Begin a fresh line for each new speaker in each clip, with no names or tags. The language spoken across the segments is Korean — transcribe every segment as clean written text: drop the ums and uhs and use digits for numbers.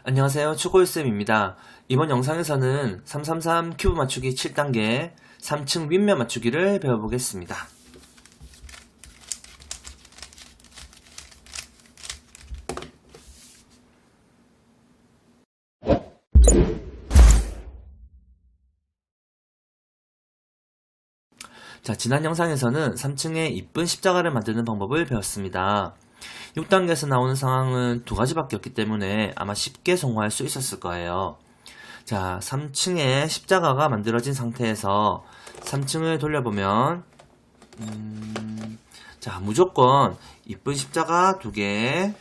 안녕하세요. 초코유쌤입니다. 이번 영상에서는 333 큐브 맞추기 7단계 3층 윗면 맞추기를 배워보겠습니다. 자, 지난 영상에서는 3층에 이쁜 십자가를 만드는 방법을 배웠습니다. 6단계에서 나오는 상황은 두 가지밖에 없기 때문에 아마 쉽게 성공할 수 있었을 거예요. 자, 3층에 십자가가 만들어진 상태에서 3층을 돌려보면 자, 무조건 이쁜 십자가 2개,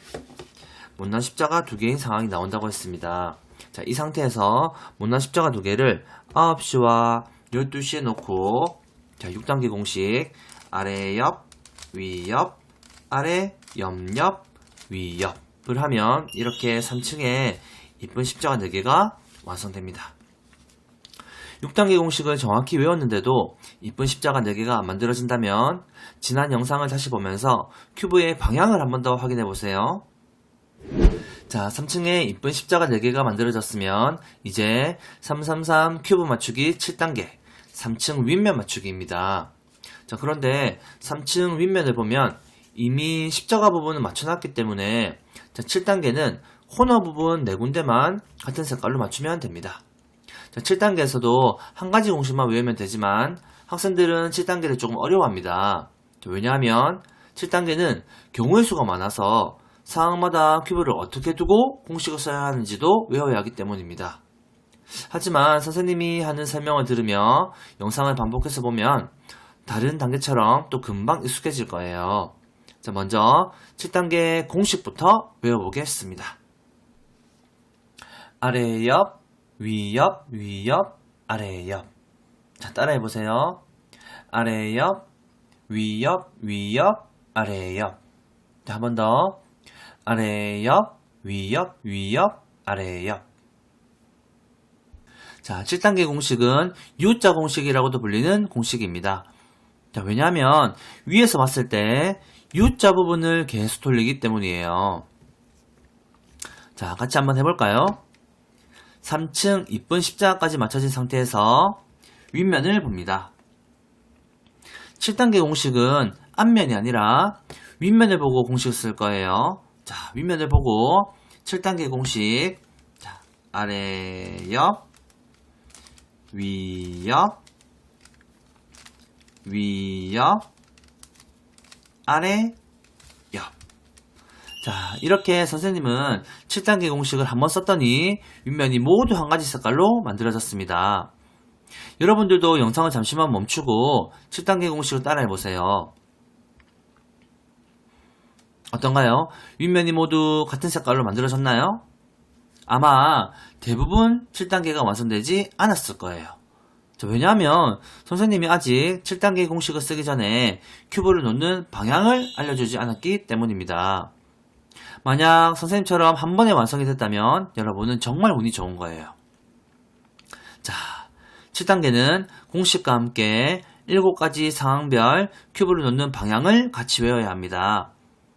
못난 십자가 2개인 상황이 나온다고 했습니다. 자, 이 상태에서 못난 십자가 2개를 9시와 12시에 놓고 자, 6단계 공식 아래 옆, 위 옆, 아래 옆, 위 옆을 하면 이렇게 3층에 이쁜 십자가 4개가 완성됩니다. 6단계 공식을 정확히 외웠는데도 이쁜 십자가 4개가 안 만들어진다면 지난 영상을 다시 보면서 큐브의 방향을 한 번 더 확인해 보세요. 자, 3층에 이쁜 십자가 4개가 만들어졌으면 이제 333 큐브 맞추기 7단계 3층 윗면 맞추기입니다. 자, 그런데 3층 윗면을 보면 이미 십자가 부분은 맞춰놨기 때문에 자, 7단계는 코너 부분 4군데만 같은 색깔로 맞추면 됩니다. 자, 7단계에서도 한 가지 공식만 외우면 되지만 학생들은 7단계를 조금 어려워합니다. 자, 왜냐하면 7단계는 경우의 수가 많아서 상황마다 큐브를 어떻게 두고 공식을 써야 하는지도 외워야 하기 때문입니다. 하지만 선생님이 하는 설명을 들으며 영상을 반복해서 보면 다른 단계처럼 또 금방 익숙해질 거예요. 자, 먼저 7단계 공식부터 외워보겠습니다. 아래 옆, 위 옆, 위 옆, 아래 옆. 자, 따라해보세요. 아래 옆, 위 옆, 위 옆, 아래 옆. 자, 한 번 더. 아래 옆, 위 옆, 위 옆, 아래 옆. 자, 7단계 공식은 U자 공식이라고도 불리는 공식입니다. 자, 왜냐하면 위에서 봤을 때 U자 부분을 계속 돌리기 때문이에요. 자, 같이 한번 해볼까요? 3층 이쁜 십자가까지 맞춰진 상태에서 윗면을 봅니다. 7단계 공식은 앞면이 아니라 윗면을 보고 공식을 쓸 거예요. 자, 윗면을 보고 7단계 공식 자, 아래 옆, 위 옆, 위 옆, 아래 옆. 자, 이렇게 선생님은 7단계 공식을 한번 썼더니 윗면이 모두 한 가지 색깔로 만들어졌습니다. 여러분들도 영상을 잠시만 멈추고 7단계 공식을 따라해보세요. 어떤가요? 윗면이 모두 같은 색깔로 만들어졌나요? 아마 대부분 7단계가 완성되지 않았을 거예요. 자, 왜냐하면 선생님이 아직 7단계 공식을 쓰기 전에 큐브를 놓는 방향을 알려주지 않았기 때문입니다. 만약 선생님처럼 한 번에 완성이 됐다면 여러분은 정말 운이 좋은 거예요. 자, 7단계는 공식과 함께 7가지 상황별 큐브를 놓는 방향을 같이 외워야 합니다.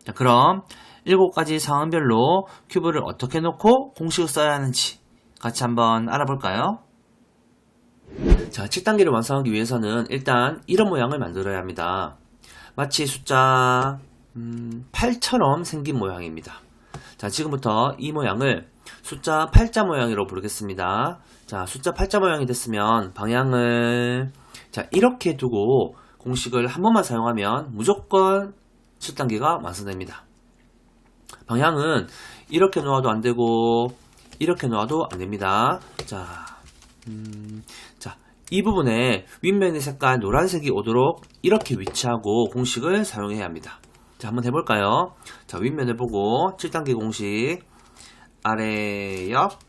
자, 그럼 7가지 상황별로 큐브를 어떻게 놓고 공식을 써야 하는지 같이 한번 알아볼까요? 자, 7단계를 완성하기 위해서는 일단 이런 모양을 만들어야 합니다. 마치 숫자 8처럼 생긴 모양입니다. 자, 지금부터 이 모양을 숫자 8자 모양으로 부르겠습니다. 자, 숫자 8자 모양이 됐으면 방향을 자, 이렇게 두고 공식을 한 번만 사용하면 무조건 7단계가 완성됩니다. 방향은 이렇게 놓아도 안되고 이렇게 놓아도 안됩니다. 자, 이 부분에 윗면의 색깔 노란색이 오도록 이렇게 위치하고 공식을 사용해야 합니다. 자, 한번 해볼까요? 자, 윗면을 보고 7단계 공식 아래 옆,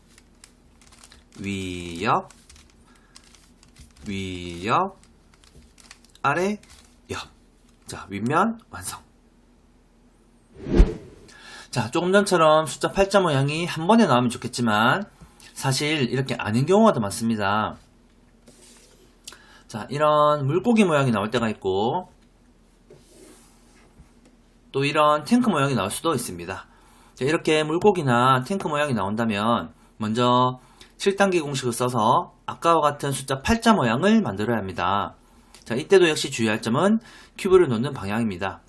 위 옆, 위 옆, 아래 옆. 자, 윗면 완성. 자, 조금 전처럼 숫자 8자 모양이 한 번에 나오면 좋겠지만 사실 이렇게 아닌 경우가 더 많습니다. 자, 이런 물고기 모양이 나올 때가 있고 또 이런 탱크 모양이 나올 수도 있습니다. 자, 이렇게 물고기나 탱크 모양이 나온다면 먼저 7단계 공식을 써서 아까와 같은 숫자 8자 모양을 만들어야 합니다. 자, 이때도 역시 주의할 점은 큐브를 놓는 방향입니다.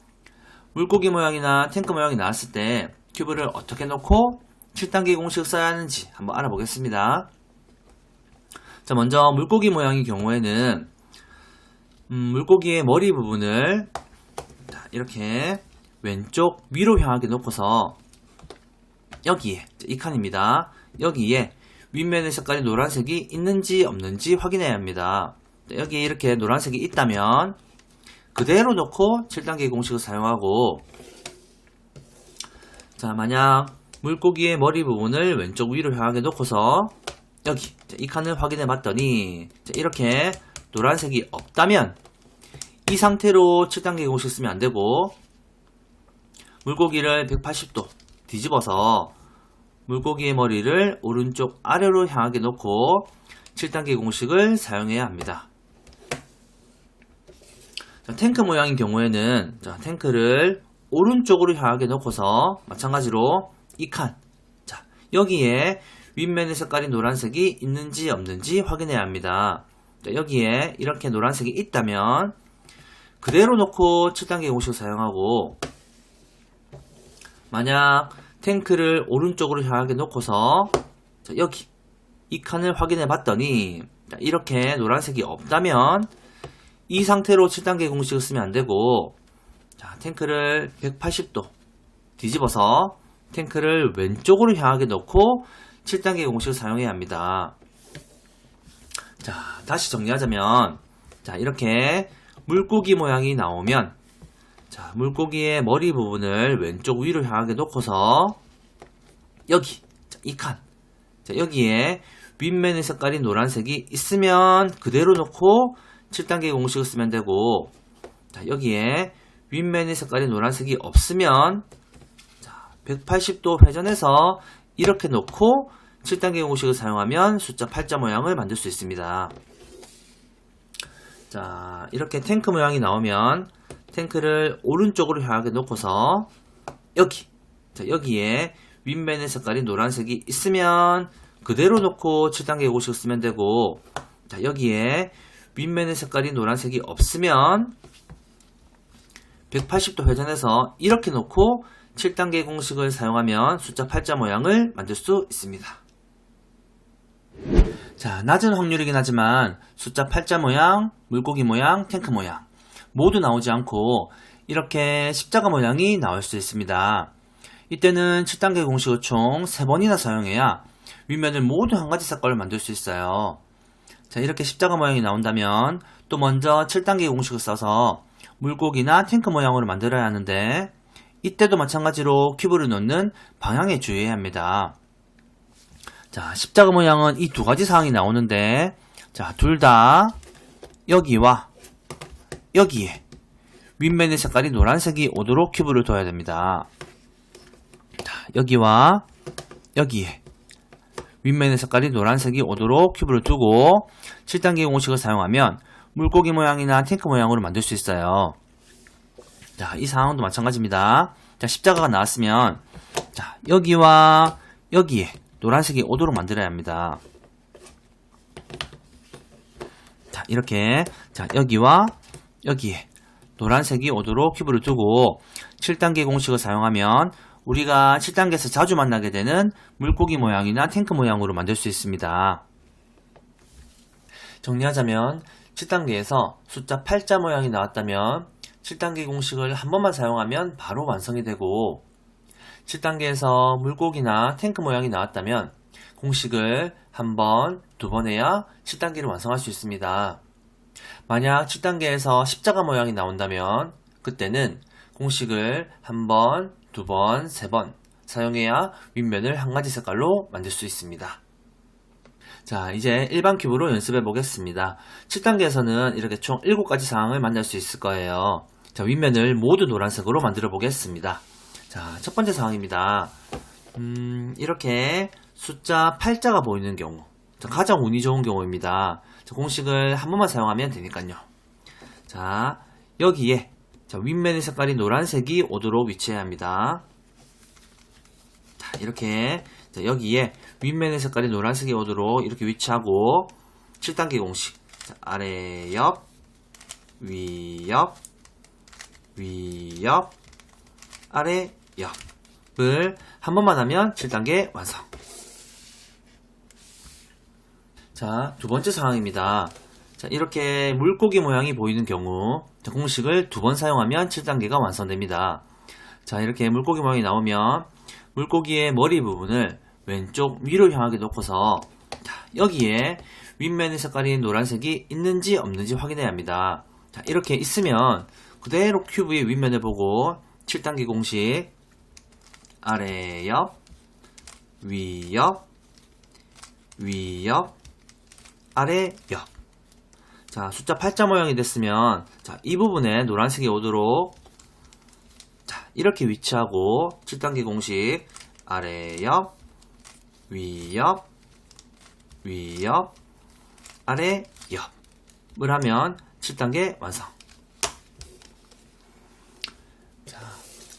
물고기 모양이나 탱크 모양이 나왔을 때 큐브를 어떻게 놓고 7단계 공식을 써야 하는지 한번 알아보겠습니다. 자, 먼저 물고기 모양의 경우에는 물고기의 머리 부분을 이렇게 왼쪽 위로 향하게 놓고서 여기에, 이 칸입니다. 여기에 윗면의 색깔이 노란색이 있는지 없는지 확인해야 합니다. 여기에 이렇게 노란색이 있다면 그대로 놓고 7단계 공식을 사용하고, 자, 만약 물고기의 머리 부분을 왼쪽 위로 향하게 놓고서 여기 이 칸을 확인해 봤더니 이렇게 노란색이 없다면 이 상태로 7단계 공식 쓰면 안되고, 물고기를 180도 뒤집어서 물고기의 머리를 오른쪽 아래로 향하게 놓고 7단계 공식을 사용해야 합니다. 자, 탱크 모양인 경우에는 탱크를 오른쪽으로 향하게 놓고서 마찬가지로 이 칸, 자, 여기에 윗면의 색깔이 노란색이 있는지 없는지 확인해야 합니다. 자, 여기에 이렇게 노란색이 있다면 그대로 놓고 7단계 공식을 사용하고, 만약 탱크를 오른쪽으로 향하게 놓고서 자, 여기 이 칸을 확인해 봤더니 자, 이렇게 노란색이 없다면 이 상태로 7단계 공식을 쓰면 안되고, 자, 탱크를 180도 뒤집어서 탱크를 왼쪽으로 향하게 놓고 7단계 공식을 사용해야 합니다. 자, 다시 정리하자면, 자, 이렇게 물고기 모양이 나오면, 자, 물고기의 머리 부분을 왼쪽 위로 향하게 놓고서 여기, 자, 이 칸, 자, 여기에 윗면의 색깔이 노란색이 있으면 그대로 놓고 7단계 공식을 쓰면 되고, 자, 여기에 윗면의 색깔이 노란색이 없으면 자, 180도 회전해서 이렇게 놓고 7단계 공식을 사용하면 숫자 8자 모양을 만들 수 있습니다. 자, 이렇게 탱크 모양이 나오면 탱크를 오른쪽으로 향하게 놓고서 여기, 자, 여기에 윗면의 색깔이 노란색이 있으면 그대로 놓고 7단계 공식을 쓰면 되고, 자, 여기에 윗면의 색깔이 노란색이 없으면 180도 회전해서 이렇게 놓고 7단계 공식을 사용하면 숫자 8자 모양을 만들 수 있습니다. 자, 낮은 확률이긴 하지만 숫자 8자 모양, 물고기 모양, 탱크 모양 모두 나오지 않고 이렇게 십자가 모양이 나올 수 있습니다. 이때는 7단계 공식을 총 3번이나 사용해야 윗면을 모두 한 가지 색깔을 만들 수 있어요. 자, 이렇게 십자가 모양이 나온다면 또 먼저 7단계 공식을 써서 물고기나 탱크 모양으로 만들어야 하는데, 이때도 마찬가지로 큐브를 놓는 방향에 주의해야 합니다. 자, 십자가 모양은 이 두 가지 사항이 나오는데, 자, 둘 다 여기와 여기에 윗면의 색깔이 노란색이 오도록 큐브를 둬야 됩니다. 자, 여기와 여기에 윗면의 색깔이 노란색이 오도록 큐브를 두고 7단계 공식을 사용하면 물고기 모양이나 탱크 모양으로 만들 수 있어요. 자, 이 상황도 마찬가지입니다. 자, 십자가가 나왔으면 자, 여기와 여기에 노란색이 오도록 만들어야 합니다. 자, 이렇게 자, 여기와 여기에 노란색이 오도록 큐브를 두고 7단계 공식을 사용하면 우리가 7단계에서 자주 만나게 되는 물고기 모양이나 탱크 모양으로 만들 수 있습니다. 정리하자면 7단계에서 숫자 8자 모양이 나왔다면 7단계 공식을 한 번만 사용하면 바로 완성이 되고, 7단계에서 물고기나 탱크 모양이 나왔다면 공식을 한 번, 두 번 해야 7단계를 완성할 수 있습니다. 만약 7단계에서 십자가 모양이 나온다면 그때는 공식을 한 번, 두 번, 세 번 사용해야 윗면을 한 가지 색깔로 만들 수 있습니다. 자, 이제 일반 큐브로 연습해 보겠습니다. 7단계에서는 이렇게 총 7가지 사항을 만날 수 있을 거예요. 자, 윗면을 모두 노란색으로 만들어 보겠습니다. 자, 첫 번째 사항입니다. 이렇게 숫자 8자가 보이는 경우, 자, 가장 운이 좋은 경우입니다. 자, 공식을 한 번만 사용하면 되니까요. 자, 여기에 자, 윗면의 색깔이 노란색이 오도록 위치해야 합니다. 이렇게 자, 여기에 윗면의 색깔이 노란색이 오도록 이렇게 위치하고 7단계 공식. 자, 아래 옆, 위 옆, 위 옆, 아래 옆을 한 번만 하면 7단계 완성. 자, 두 번째 상황입니다. 자, 이렇게 물고기 모양이 보이는 경우 자, 공식을 두 번 사용하면 7단계가 완성됩니다. 자, 이렇게 물고기 모양이 나오면 물고기의 머리 부분을 왼쪽 위로 향하게 놓고서 자, 여기에 윗면의 색깔이 노란색이 있는지 없는지 확인해야 합니다. 자, 이렇게 있으면 그대로 큐브의 윗면을 보고 7단계 공식 아래 옆, 위 옆, 위 옆, 아래 옆. 자, 숫자 8자 모양이 됐으면 자, 이 부분에 노란색이 오도록 자, 이렇게 위치하고 7단계 공식 아래 옆, 위 옆, 위 옆, 아래 옆을 하면 7단계 완성. 자,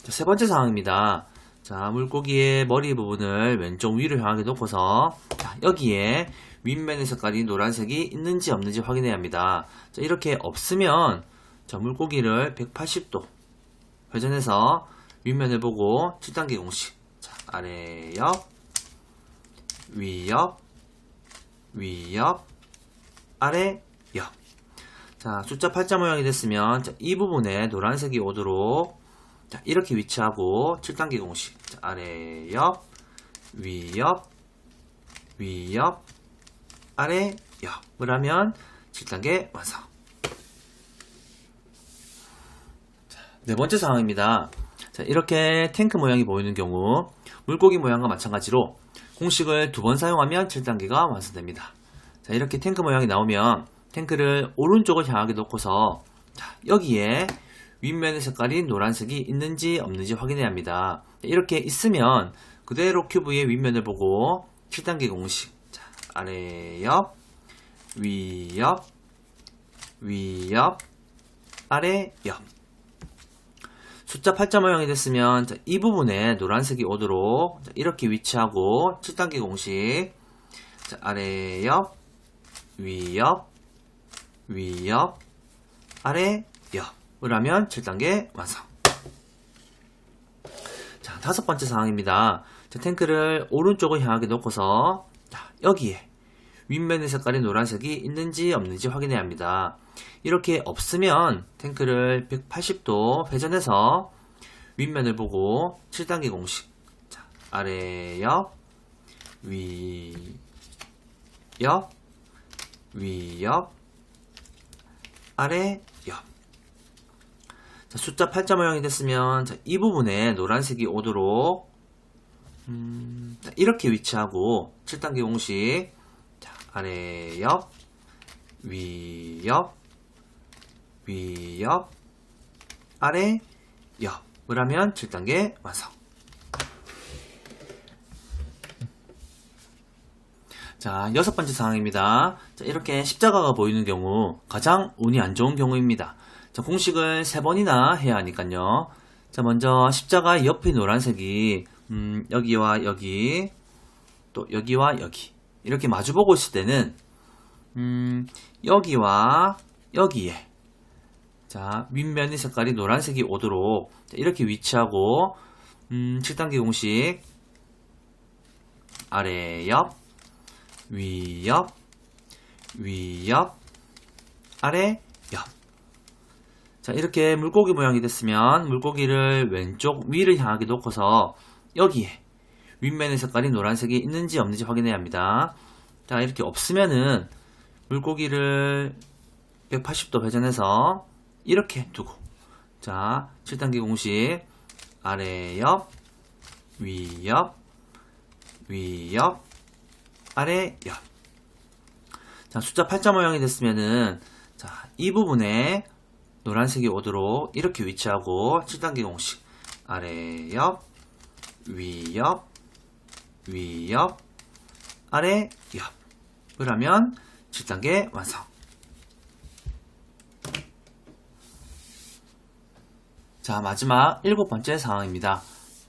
세 번째 상황입니다. 자, 물고기의 머리 부분을 왼쪽 위로 향하게 놓고서 자, 여기에 윗면의 색깔이 노란색이 있는지 없는지 확인해야 합니다. 자, 이렇게 없으면 자, 물고기를 180도 회전해서 윗면을 보고 7단계 공식 자, 아래 옆, 위 옆, 위 옆, 아래 옆. 자, 숫자 8자 모양이 됐으면 자, 이 부분에 노란색이 오도록 자, 이렇게 위치하고 7단계 공식 자, 아래 옆, 위 옆, 위 옆, 아래 옆을 하면 7단계 완성. 자, 네 번째 상황입니다. 자, 이렇게 탱크 모양이 보이는 경우 물고기 모양과 마찬가지로 공식을 두 번 사용하면 7단계가 완성됩니다. 자, 이렇게 탱크 모양이 나오면 탱크를 오른쪽을 향하게 놓고서 자, 여기에 윗면의 색깔이 노란색이 있는지 없는지 확인해야 합니다. 이렇게 있으면 그대로 큐브의 윗면을 보고 7단계 공식 자, 아래 옆, 위 옆, 위 옆, 아래 옆. 숫자 8자 모양이 됐으면 자, 이 부분에 노란색이 오도록 자, 이렇게 위치하고 7단계 공식 자, 아래 옆, 위 옆, 위 옆, 아래 옆을 하면 7단계 완성. 자, 다섯 번째 상황입니다. 자, 탱크를 오른쪽을 향하게 놓고서 자, 여기에 윗면의 색깔이 노란색이 있는지 없는지 확인해야 합니다. 이렇게 없으면 탱크를 180도 회전해서 윗면을 보고 7단계 공식 자, 아래 옆, 위 옆, 위 옆, 아래 옆. 자, 숫자 8자 모양이 됐으면 자, 이 부분에 노란색이 오도록 자, 이렇게 위치하고 7단계 공식 자, 아래 옆, 위 옆, 위 옆, 아래 옆을 하면 7단계 완성. 자, 여섯 번째 상황입니다. 자, 이렇게 십자가가 보이는 경우 가장 운이 안 좋은 경우입니다. 자, 공식을 3번이나 해야 하니까요. 자, 먼저 십자가 옆에 노란색이 여기와 여기 또 여기와 여기 이렇게 마주보고 있을 때는 여기와 여기에 자, 윗면의 색깔이 노란색이 오도록 자, 이렇게 위치하고 7단계 공식 아래 옆, 위 옆, 위 옆, 아래 옆. 자, 이렇게 물고기 모양이 됐으면 물고기를 왼쪽 위를 향하게 놓고서 여기에 윗면의 색깔이 노란색이 있는지 없는지 확인해야 합니다. 자, 이렇게 없으면은 물고기를 180도 회전해서 이렇게 두고 자, 7단계 공식 아래 옆, 위 옆, 위 옆, 아래 옆. 자, 숫자 8자 모양이 됐으면은 자, 이 부분에 노란색이 오도록 이렇게 위치하고 7단계 공식 아래 옆, 위 옆, 위 옆, 아래 옆을 하면 7단계 완성. 자, 마지막 7번째 상황입니다.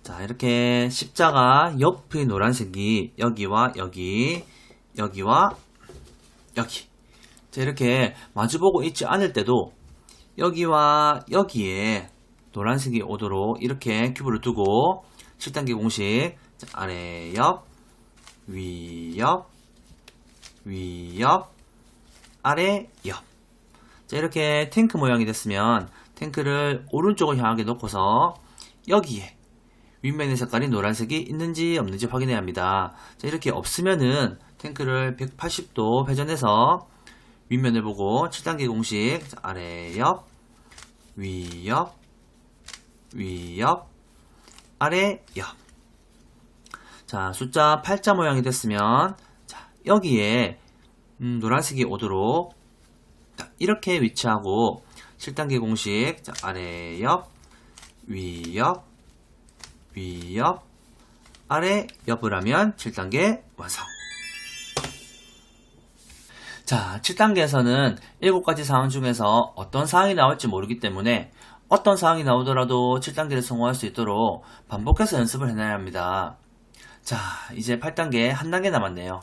자, 이렇게 십자가 옆의 노란색이 여기와 여기, 여기와 여기. 자, 이렇게 마주보고 있지 않을 때도 여기와 여기에 노란색이 오도록 이렇게 큐브를 두고 7단계 공식. 자, 아래 옆, 위 옆, 위 옆, 아래 옆. 자, 이렇게 탱크 모양이 됐으면 탱크를 오른쪽을 향하게 놓고서 여기에 윗면의 색깔이 노란색이 있는지 없는지 확인해야 합니다. 자, 이렇게 없으면은 탱크를 180도 회전해서 윗면을 보고 7단계 공식. 자, 아래 옆, 위 옆, 위 옆, 아래 옆. 자, 숫자 8자 모양이 됐으면 자, 여기에 노란색이 오도록 이렇게 위치하고 7단계 공식. 자, 아래 옆, 위 옆, 위 옆, 아래 옆을 하면 7단계 완성. 자, 7단계에서는 7가지 상황 중에서 어떤 상황이 나올지 모르기 때문에 어떤 상황이 나오더라도 7단계를 성공할 수 있도록 반복해서 연습을 해놔야 합니다. 자, 이제 8단계 한 단계 남았네요.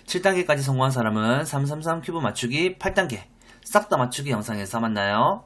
7단계까지 성공한 사람은 333 큐브 맞추기 8단계 싹 다 맞추기 영상에서 만나요.